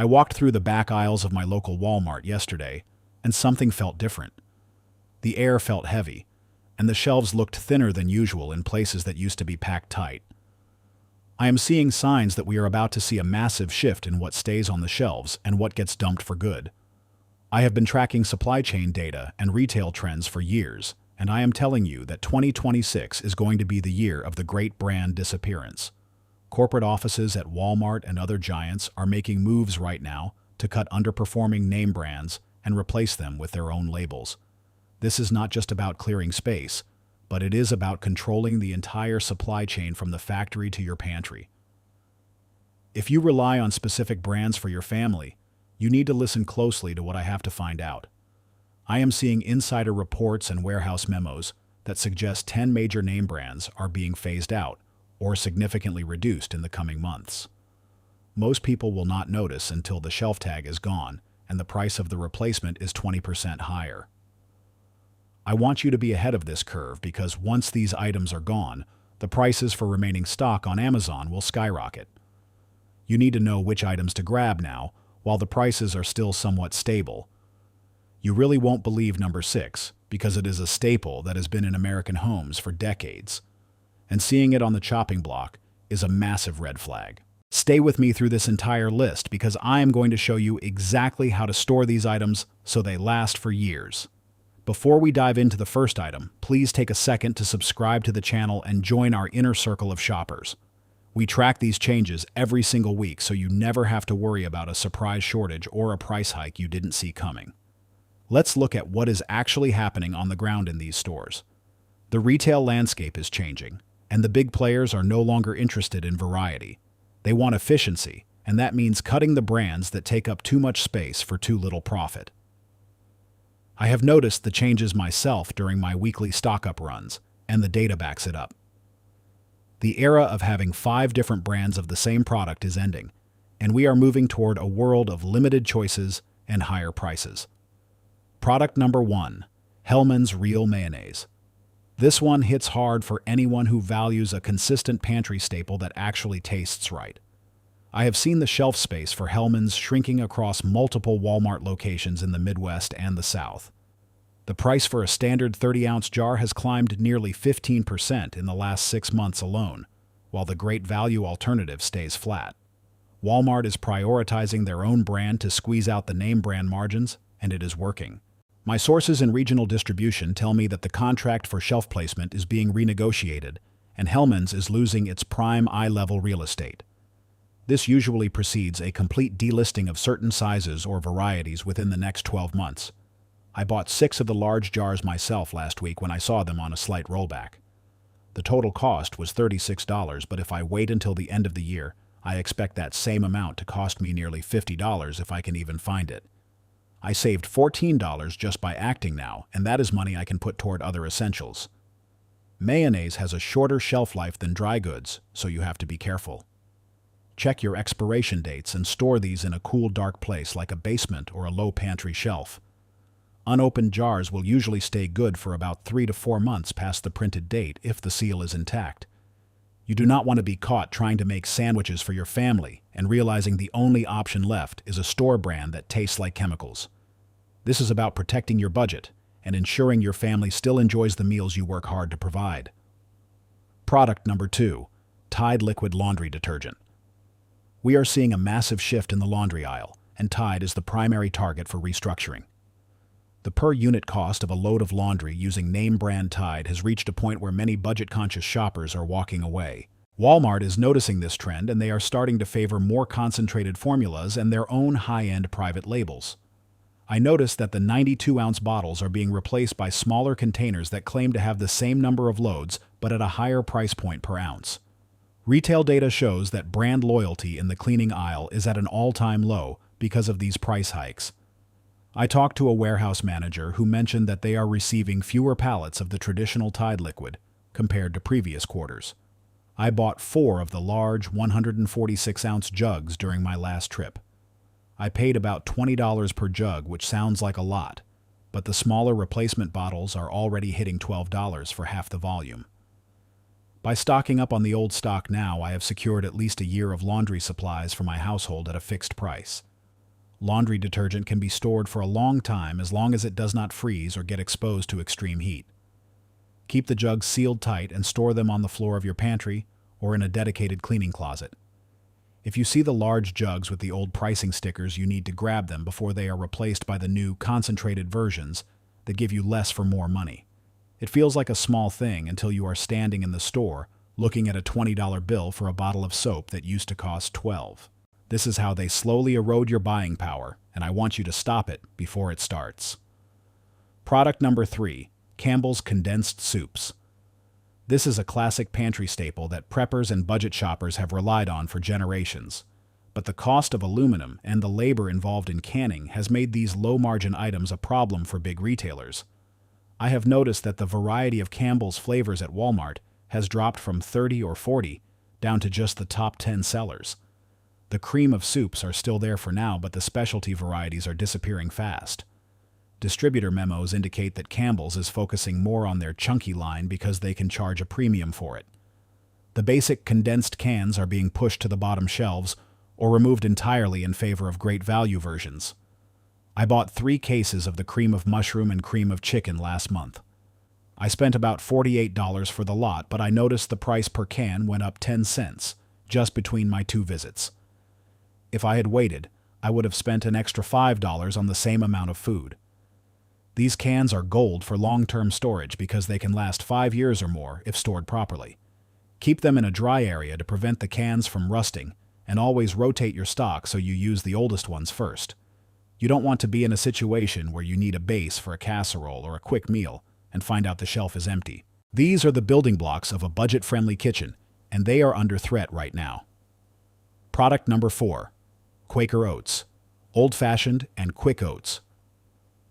I walked through the back aisles of my local Walmart yesterday, and something felt different. The air felt heavy, and the shelves looked thinner than usual in places that used to be packed tight. I am seeing signs that we are about to see a massive shift in what stays on the shelves and what gets dumped for good. I have been tracking supply chain data and retail trends for years, and I am telling you that 2026 is going to be the year of the great brand disappearance. Corporate offices at Walmart and other giants are making moves right now to cut underperforming name brands and replace them with their own labels. This is not just about clearing space, but it is about controlling the entire supply chain from the factory to your pantry. If you rely on specific brands for your family, you need to listen closely to what I have to find out. I am seeing insider reports and warehouse memos that suggest 10 major name brands are being phased out or significantly reduced in the coming months. Most people will not notice until the shelf tag is gone and the price of the replacement is 20% higher. I want you to be ahead of this curve because once these items are gone, the prices for remaining stock on Amazon will skyrocket. You need to know which items to grab now, while the prices are still somewhat stable. You really won't believe number 6 because it is a staple that has been in American homes for decades. And seeing it on the chopping block is a massive red flag. Stay with me through this entire list because I am going to show you exactly how to store these items so they last for years. Before we dive into the first item, please take a second to subscribe to the channel and join our inner circle of shoppers. We track these changes every single week so you never have to worry about a surprise shortage or a price hike you didn't see coming. Let's look at what is actually happening on the ground in these stores. The retail landscape is changing, and the big players are no longer interested in variety. They want efficiency, and that means cutting the brands that take up too much space for too little profit. I have noticed the changes myself during my weekly stock-up runs, and the data backs it up. The era of having 5 different brands of the same product is ending, and we are moving toward a world of limited choices and higher prices. Product number 1, Hellmann's Real Mayonnaise. This one hits hard for anyone who values a consistent pantry staple that actually tastes right. I have seen the shelf space for Hellmann's shrinking across multiple Walmart locations in the Midwest and the South. The price for a standard 30-ounce jar has climbed nearly 15% in the last 6 months alone, while the great value alternative stays flat. Walmart is prioritizing their own brand to squeeze out the name brand margins, and it is working. My sources in regional distribution tell me that the contract for shelf placement is being renegotiated, and Hellmann's is losing its prime eye-level real estate. This usually precedes a complete delisting of certain sizes or varieties within the next 12 months. I bought 6 of the large jars myself last week when I saw them on a slight rollback. The total cost was $36, but if I wait until the end of the year, I expect that same amount to cost me nearly $50 if I can even find it. I saved $14 just by acting now, and that is money I can put toward other essentials. Mayonnaise has a shorter shelf life than dry goods, so you have to be careful. Check your expiration dates and store these in a cool, dark place like a basement or a low pantry shelf. Unopened jars will usually stay good for about 3 to 4 months past the printed date if the seal is intact. You do not want to be caught trying to make sandwiches for your family and realizing the only option left is a store brand that tastes like chemicals. This is about protecting your budget and ensuring your family still enjoys the meals you work hard to provide. Product number 2, Tide Liquid Laundry Detergent. We are seeing a massive shift in the laundry aisle, and Tide is the primary target for restructuring. The per-unit cost of a load of laundry using name-brand Tide has reached a point where many budget-conscious shoppers are walking away. Walmart is noticing this trend, and they are starting to favor more concentrated formulas and their own high-end private labels. I noticed that the 92-ounce bottles are being replaced by smaller containers that claim to have the same number of loads, but at a higher price point per ounce. Retail data shows that brand loyalty in the cleaning aisle is at an all-time low because of these price hikes. I talked to a warehouse manager who mentioned that they are receiving fewer pallets of the traditional Tide liquid compared to previous quarters. I bought 4 of the large 146-ounce jugs during my last trip. I paid about $20 per jug, which sounds like a lot, but the smaller replacement bottles are already hitting $12 for half the volume. By stocking up on the old stock now, I have secured at least a year of laundry supplies for my household at a fixed price. Laundry detergent can be stored for a long time as long as it does not freeze or get exposed to extreme heat. Keep the jugs sealed tight and store them on the floor of your pantry or in a dedicated cleaning closet. If you see the large jugs with the old pricing stickers, you need to grab them before they are replaced by the new concentrated versions that give you less for more money. It feels like a small thing until you are standing in the store looking at a $20 bill for a bottle of soap that used to cost $12. This is how they slowly erode your buying power, and I want you to stop it before it starts. Product number 3, Campbell's condensed soups. This is a classic pantry staple that preppers and budget shoppers have relied on for generations. But the cost of aluminum and the labor involved in canning has made these low-margin items a problem for big retailers. I have noticed that the variety of Campbell's flavors at Walmart has dropped from 30 or 40 down to just the top 10 sellers. The cream of soups are still there for now, but the specialty varieties are disappearing fast. Distributor memos indicate that Campbell's is focusing more on their chunky line because they can charge a premium for it. The basic condensed cans are being pushed to the bottom shelves or removed entirely in favor of great value versions. I bought 3 cases of the cream of mushroom and cream of chicken last month. I spent about $48 for the lot, but I noticed the price per can went up 10 cents just between my 2 visits. If I had waited, I would have spent an extra $5 on the same amount of food. These cans are gold for long-term storage because they can last 5 years or more if stored properly. Keep them in a dry area to prevent the cans from rusting, and always rotate your stock so you use the oldest ones first. You don't want to be in a situation where you need a base for a casserole or a quick meal and find out the shelf is empty. These are the building blocks of a budget-friendly kitchen, and they are under threat right now. Product number 4, Quaker oats, old-fashioned and quick oats.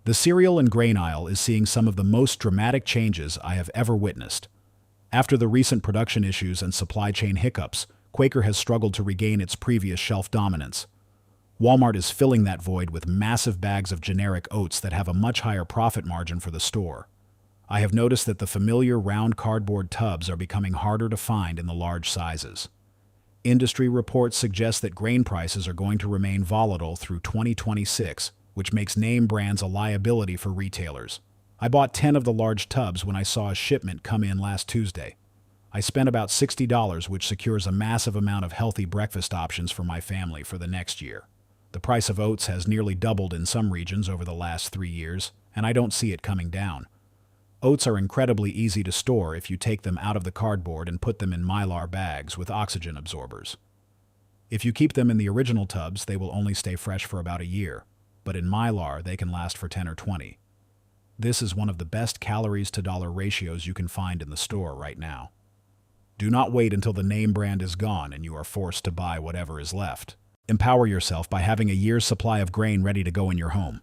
The cereal and grain aisle is seeing some of the most dramatic changes I have ever witnessed. After the recent production issues and supply chain hiccups, Quaker has struggled to regain its previous shelf dominance. Walmart is filling that void with massive bags of generic oats that have a much higher profit margin for the store. I have noticed that the familiar round cardboard tubs are becoming harder to find in the large sizes. Industry reports suggest that grain prices are going to remain volatile through 2026, which makes name brands a liability for retailers. I bought 10 of the large tubs when I saw a shipment come in last Tuesday. I spent about $60, which secures a massive amount of healthy breakfast options for my family for the next year. The price of oats has nearly doubled in some regions over the last 3 years, and I don't see it coming down. Oats are incredibly easy to store if you take them out of the cardboard and put them in Mylar bags with oxygen absorbers. If you keep them in the original tubs, they will only stay fresh for about a year, but in Mylar they can last for 10 or 20. This is one of the best calories to dollar ratios you can find in the store right now. Do not wait until the name brand is gone and you are forced to buy whatever is left. Empower yourself by having a year's supply of grain ready to go in your home.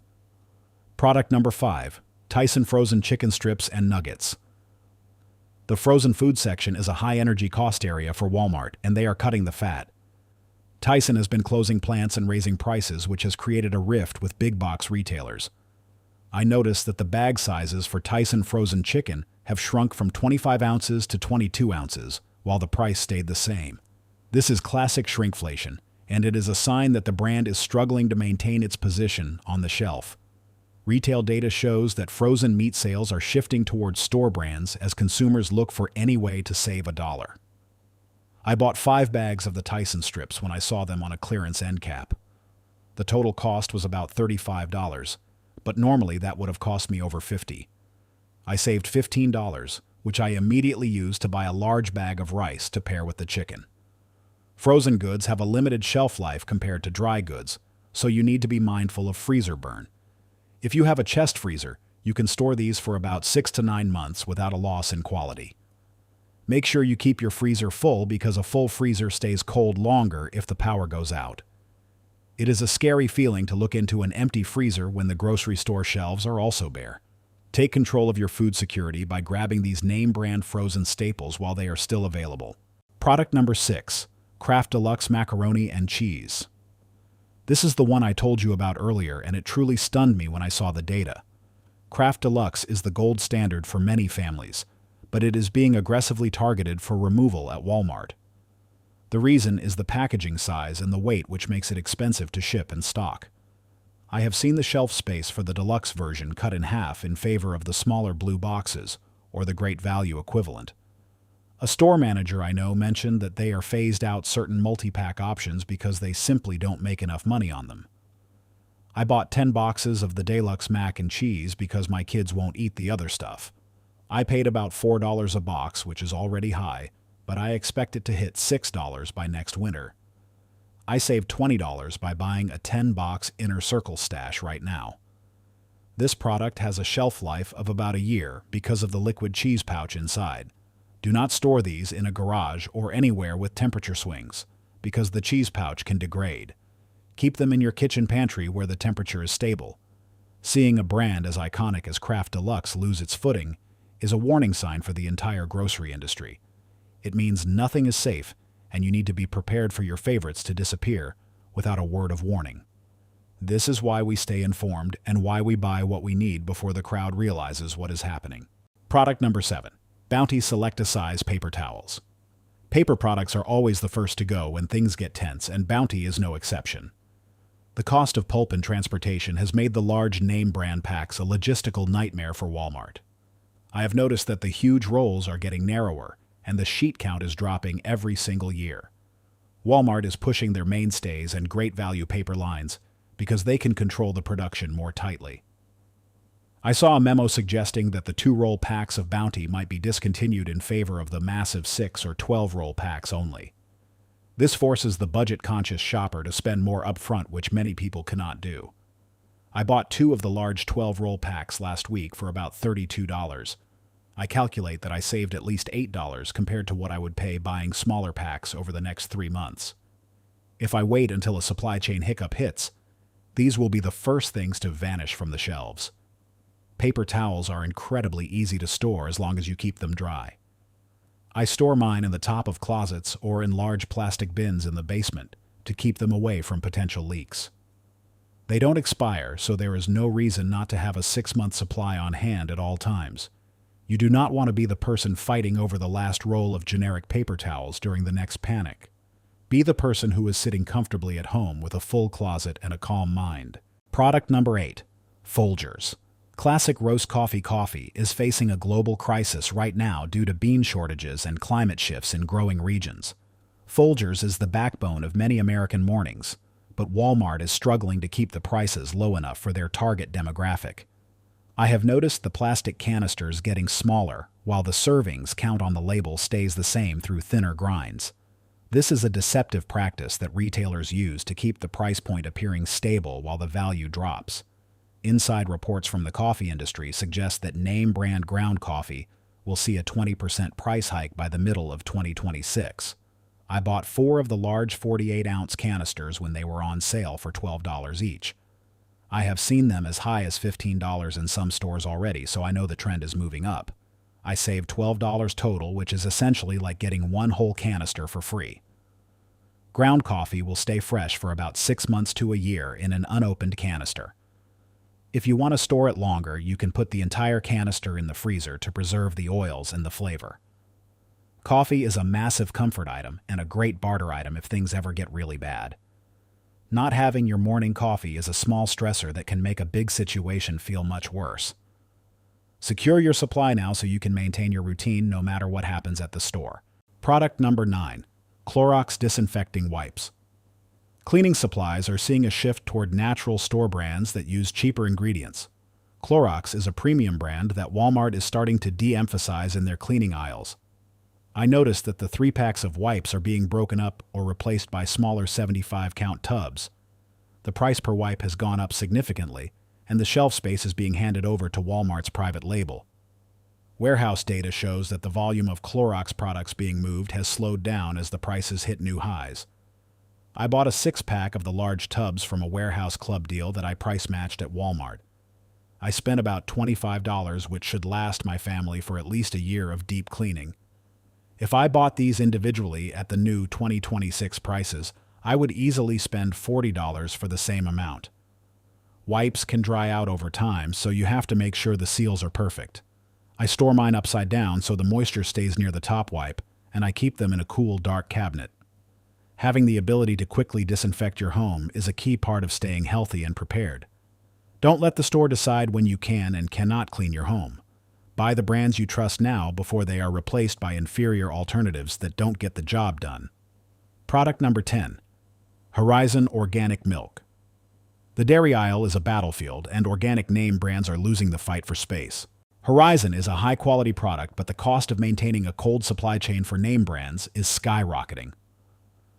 Product number 5, Tyson frozen chicken strips and nuggets. The frozen food section is a high-energy cost area for Walmart, and they are cutting the fat. Tyson has been closing plants and raising prices, which has created a rift with big-box retailers. I noticed that the bag sizes for Tyson frozen chicken have shrunk from 25 ounces to 22 ounces, while the price stayed the same. This is classic shrinkflation, and it is a sign that the brand is struggling to maintain its position on the shelf. Retail data shows that frozen meat sales are shifting towards store brands as consumers look for any way to save $1. I bought 5 bags of the Tyson strips when I saw them on a clearance end cap. The total cost was about $35, but normally that would have cost me over $50. I saved $15, which I immediately used to buy a large bag of rice to pair with the chicken. Frozen goods have a limited shelf life compared to dry goods, so you need to be mindful of freezer burn. If you have a chest freezer, you can store these for about 6 to 9 months without a loss in quality. Make sure you keep your freezer full because a full freezer stays cold longer if the power goes out. It is a scary feeling to look into an empty freezer when the grocery store shelves are also bare. Take control of your food security by grabbing these name brand frozen staples while they are still available. Product number 6, Kraft Deluxe macaroni and cheese. This is the one I told you about earlier, and it truly stunned me when I saw the data. Kraft Deluxe is the gold standard for many families, but it is being aggressively targeted for removal at Walmart. The reason is the packaging size and the weight, which makes it expensive to ship and stock. I have seen the shelf space for the deluxe version cut in half in favor of the smaller blue boxes, or the great value equivalent. A store manager I know mentioned that they are phased out certain multi-pack options because they simply don't make enough money on them. I bought 10 boxes of the deluxe mac and cheese because my kids won't eat the other stuff. I paid about $4 a box, which is already high, but I expect it to hit $6 by next winter. I saved $20 by buying a 10-box Inner Circle stash right now. This product has a shelf life of about a year because of the liquid cheese pouch inside. Do not store these in a garage or anywhere with temperature swings, because the cheese pouch can degrade. Keep them in your kitchen pantry where the temperature is stable. Seeing a brand as iconic as Kraft Deluxe lose its footing is a warning sign for the entire grocery industry. It means nothing is safe, and you need to be prepared for your favorites to disappear without a word of warning. This is why we stay informed and why we buy what we need before the crowd realizes what is happening. Product number 7. Bounty Select-A-Size Paper Towels. Paper products are always the first to go when things get tense, and Bounty is no exception. The cost of pulp and transportation has made the large name brand packs a logistical nightmare for Walmart. I have noticed that the huge rolls are getting narrower, and the sheet count is dropping every single year. Walmart is pushing their mainstays and great value paper lines because they can control the production more tightly. I saw a memo suggesting that the 2-roll packs of Bounty might be discontinued in favor of the massive 6 or 12-roll packs only. This forces the budget-conscious shopper to spend more upfront, which many people cannot do. I bought 2 of the large 12-roll packs last week for about $32. I calculate that I saved at least $8 compared to what I would pay buying smaller packs over the next 3 months. If I wait until a supply chain hiccup hits, these will be the first things to vanish from the shelves. Paper towels are incredibly easy to store as long as you keep them dry. I store mine in the top of closets or in large plastic bins in the basement to keep them away from potential leaks. They don't expire, so there is no reason not to have a 6-month supply on hand at all times. You do not want to be the person fighting over the last roll of generic paper towels during the next panic. Be the person who is sitting comfortably at home with a full closet and a calm mind. Product number 8. Folgers. Classic roast coffee is facing a global crisis right now due to bean shortages and climate shifts in growing regions. Folgers is the backbone of many American mornings, but Walmart is struggling to keep the prices low enough for their target demographic. I have noticed the plastic canisters getting smaller, while the servings count on the label stays the same through thinner grinds. This is a deceptive practice that retailers use to keep the price point appearing stable while the value drops. Inside reports from the coffee industry suggest that name-brand ground coffee will see a 20% price hike by the middle of 2026. I bought 4 of the large 48-ounce canisters when they were on sale for $12 each. I have seen them as high as $15 in some stores already, so I know the trend is moving up. I saved $12 total, which is essentially like getting 1 whole canister for free. Ground coffee will stay fresh for about 6 months to a year in an unopened canister. If you want to store it longer, you can put the entire canister in the freezer to preserve the oils and the flavor. Coffee is a massive comfort item and a great barter item if things ever get really bad. Not having your morning coffee is a small stressor that can make a big situation feel much worse. Secure your supply now so you can maintain your routine no matter what happens at the store. Product number 9. Clorox disinfecting wipes. Cleaning supplies are seeing a shift toward natural store brands that use cheaper ingredients. Clorox is a premium brand that Walmart is starting to de-emphasize in their cleaning aisles. I noticed that the 3 packs of wipes are being broken up or replaced by smaller 75-count tubs. The price per wipe has gone up significantly, and the shelf space is being handed over to Walmart's private label. Warehouse data shows that the volume of Clorox products being moved has slowed down as the prices hit new highs. I bought a 6-pack of the large tubs from a warehouse club deal that I price-matched at Walmart. I spent about $25, which should last my family for at least a year of deep cleaning. If I bought these individually at the new 2026 prices, I would easily spend $40 for the same amount. Wipes can dry out over time, so you have to make sure the seals are perfect. I store mine upside down so the moisture stays near the top wipe, and I keep them in a cool, dark cabinet. Having the ability to quickly disinfect your home is a key part of staying healthy and prepared. Don't let the store decide when you can and cannot clean your home. Buy the brands you trust now before they are replaced by inferior alternatives that don't get the job done. Product number 10. Horizon Organic Milk. The dairy aisle is a battlefield, and organic name brands are losing the fight for space. Horizon is a high-quality product, but the cost of maintaining a cold supply chain for name brands is skyrocketing.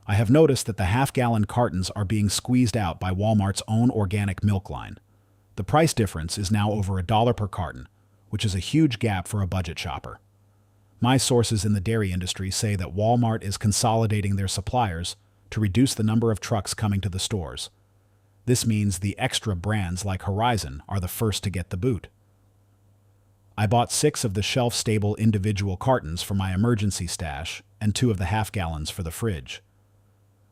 I have noticed that the half-gallon cartons are being squeezed out by Walmart's own organic milk line. The price difference is now over $1 per carton, which is a huge gap for a budget shopper. My sources in the dairy industry say that Walmart is consolidating their suppliers to reduce the number of trucks coming to the stores. This means the extra brands like Horizon are the first to get the boot. I bought 6 of the shelf-stable individual cartons for my emergency stash and 2 of the half-gallons for the fridge.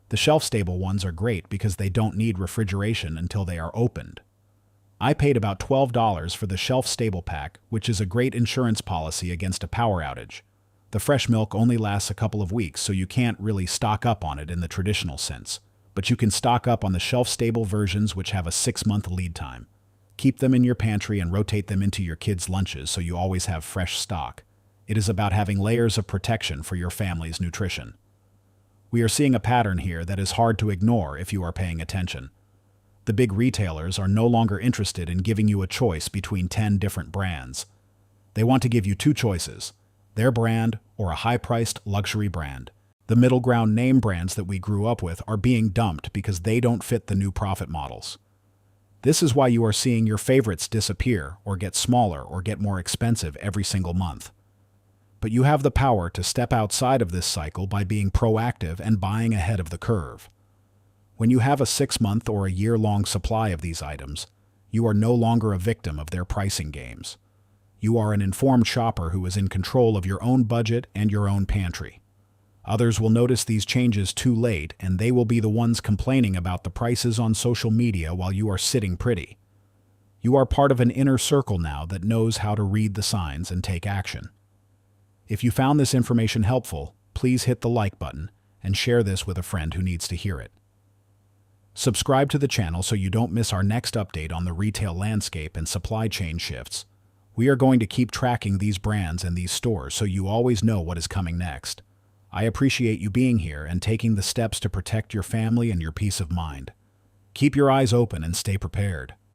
The shelf-stable ones are great because they don't need refrigeration until they are opened. I paid about $12 for the shelf-stable pack, which is a great insurance policy against a power outage. The fresh milk only lasts a couple of weeks, so you can't really stock up on it in the traditional sense. But you can stock up on the shelf-stable versions, which have a 6-month lead time. Keep them in your pantry and rotate them into your kids' lunches so you always have fresh stock. It is about having layers of protection for your family's nutrition. We are seeing a pattern here that is hard to ignore if you are paying attention. The big retailers are no longer interested in giving you a choice between 10 different brands. They want to give you 2 choices, their brand or a high-priced luxury brand. The middle ground name brands that we grew up with are being dumped because they don't fit the new profit models. This is why you are seeing your favorites disappear or get smaller or get more expensive every single month. But you have the power to step outside of this cycle by being proactive and buying ahead of the curve. When you have a 6-month or a year-long supply of these items, you are no longer a victim of their pricing games. You are an informed shopper who is in control of your own budget and your own pantry. Others will notice these changes too late, and they will be the ones complaining about the prices on social media while you are sitting pretty. You are part of an inner circle now that knows how to read the signs and take action. If you found this information helpful, please hit the like button and share this with a friend who needs to hear it. Subscribe to the channel so you don't miss our next update on the retail landscape and supply chain shifts. We are going to keep tracking these brands and these stores so you always know what is coming next. I appreciate you being here and taking the steps to protect your family and your peace of mind. Keep your eyes open and stay prepared.